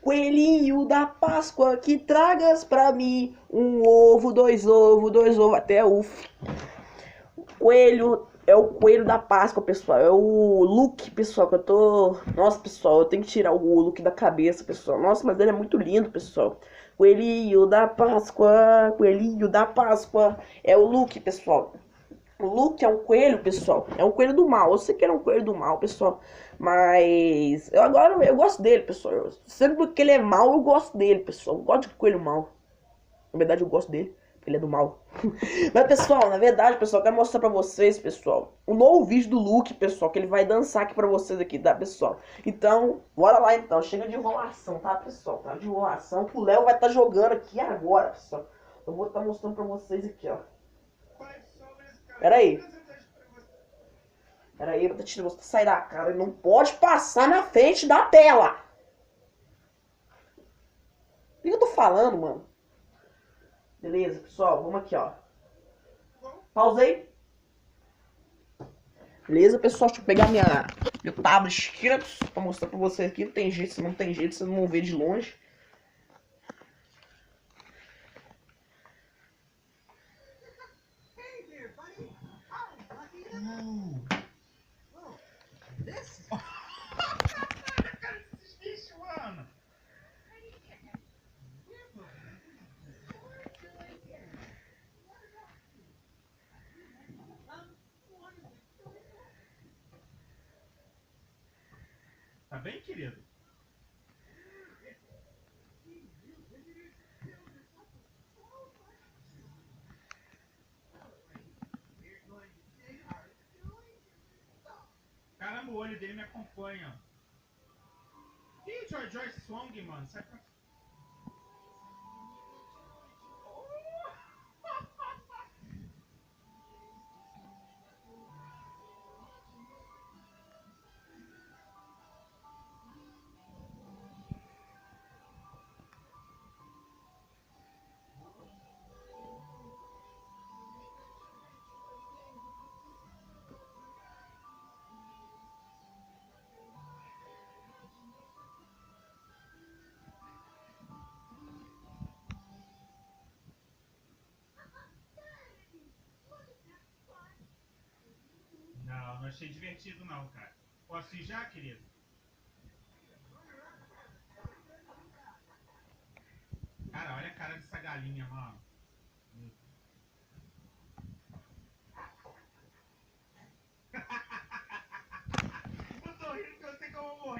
Coelhinho da Páscoa, que tragas pra mim um ovo, dois ovos, até o coelho. É o coelho da Páscoa, pessoal. É o look, pessoal, que eu tô... Nossa, pessoal, eu tenho que tirar o look da cabeça, pessoal. Nossa, mas ele é muito lindo, pessoal. Coelhinho da Páscoa, coelhinho da Páscoa. É o look, pessoal. O Luke é um coelho, pessoal. É um coelho do mal. Eu sei que ele é um coelho do mal, pessoal. Mas eu gosto dele, pessoal. Sempre que ele é mal, eu gosto dele, pessoal. Eu gosto de coelho mal. Na verdade, eu gosto dele, porque ele é do mal. Mas, pessoal, na verdade, pessoal, eu quero mostrar pra vocês, pessoal, um novo vídeo do Luke, pessoal, que ele vai dançar aqui pra vocês aqui, tá, pessoal? Então, bora lá, então. Chega de enrolação, tá, pessoal? Tá de enrolação que o Léo vai estar jogando aqui agora, pessoal. Eu vou estar mostrando pra vocês aqui, ó. Pera aí. Pera aí, você sai da cara. Ele não pode passar na frente da tela. O que eu tô falando, mano? Beleza, pessoal. Vamos aqui, ó. Pausei. Beleza, pessoal. Deixa eu pegar meu tablet aqui pra mostrar pra vocês aqui. Não tem jeito, se não tem jeito, vocês não vão ver de longe. Tá bem, querido? Caramba, o olho dele me acompanha. Ih, o Joyce Song, mano. Sai pra... Não, não achei divertido não, cara. Posso ir já, querido? Cara, olha a cara dessa galinha, mano. Eu tô rindo que eu sei que eu vou morrer.